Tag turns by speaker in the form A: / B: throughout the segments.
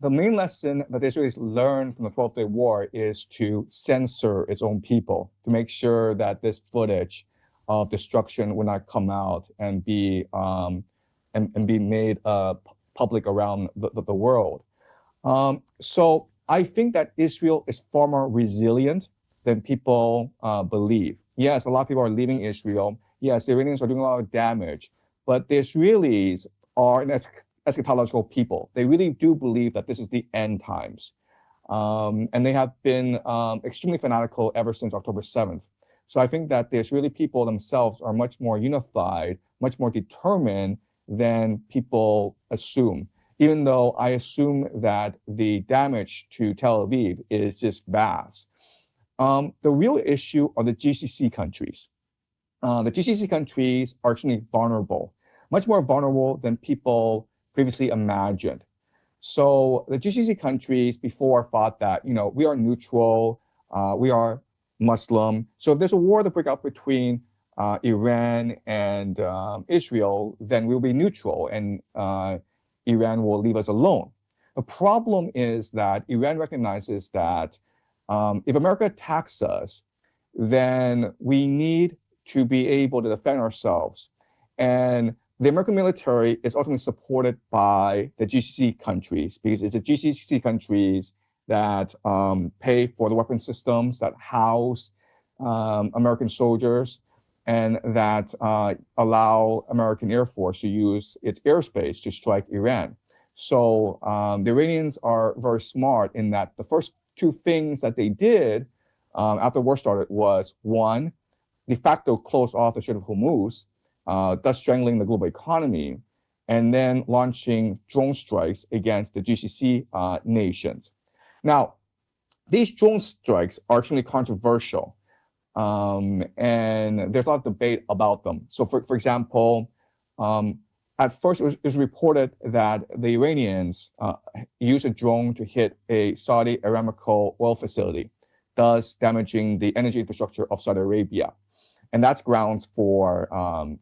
A: the main lesson that the Israelis learned from the 12-Day War is to censor its own people, to make sure that this footage of destruction will not come out and be made public around the world. So I think that Israel is far more resilient than people believe. Yes, a lot of people are leaving Israel. Yes, the Iranians are doing a lot of damage, but the Israelis are an eschatological people. They really do believe that this is the end times. And they have been extremely fanatical ever since October 7th. So I think that the Israeli people themselves are much more unified, much more determined than people assume, even though I assume that the damage to Tel Aviv is just vast. The real issue are the GCC countries. The GCC countries are actually vulnerable, much more vulnerable than people previously imagined. So the GCC countries before thought that, we are neutral, we are Muslim. So if there's a war to break out between Iran and Israel, then we'll be neutral and Iran will leave us alone. The problem is that Iran recognizes that if America attacks us, then we need to be able to defend ourselves. And the American military is ultimately supported by the GCC countries because it's the GCC countries that pay for the weapon systems that house American soldiers and that allow American Air Force to use its airspace to strike Iran. So the Iranians are very smart in that the first two things that they did after the war started was, one, de facto close off the Strait of Hormuz, thus strangling the global economy, and then launching drone strikes against the GCC nations. Now, these drone strikes are actually controversial, and there's a lot of debate about them. So, for example, at first it was reported that the Iranians used a drone to hit a Saudi Aramco oil facility, thus damaging the energy infrastructure of Saudi Arabia. And that's grounds for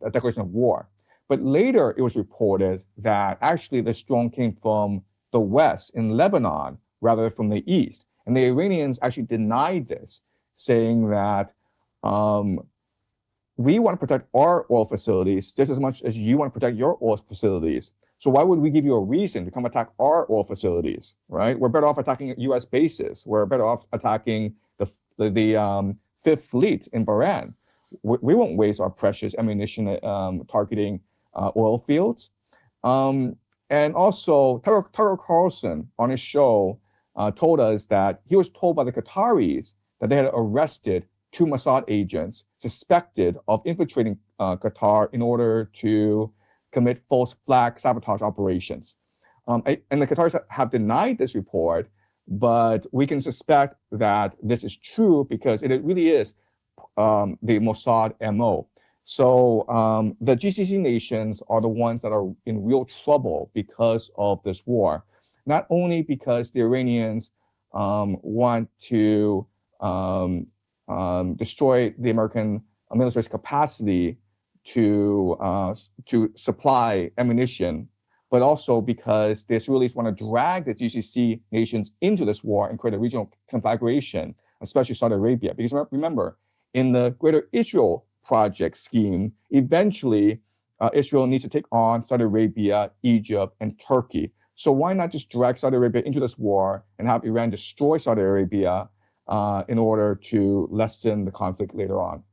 A: a declaration of war. But later it was reported that actually this drone came from the west in Lebanon rather than from the east. And the Iranians actually denied this, saying that we want to protect our oil facilities just as much as you want to protect your oil facilities. So why would we give you a reason to come attack our oil facilities, right? We're better off attacking U.S. bases. We're better off attacking the Fifth Fleet in Bahrain. We won't waste our precious ammunition targeting oil fields. And also, Tucker Carlson on his show told us that he was told by the Qataris that they had arrested two Mossad agents suspected of infiltrating Qatar in order to commit false flag sabotage operations. And the Qataris have denied this report, but we can suspect that this is true because it really is the Mossad MO. So the GCC nations are the ones that are in real trouble because of this war. Not only because the Iranians want to destroy the American military's capacity to supply ammunition, but also because the Israelis want to drag the GCC nations into this war and create a regional conflagration, especially Saudi Arabia. Because remember, in the Greater Israel Project scheme, eventually Israel needs to take on Saudi Arabia, Egypt, and Turkey. So why not just drag Saudi Arabia into this war and have Iran destroy Saudi Arabia in order to lessen the conflict later on?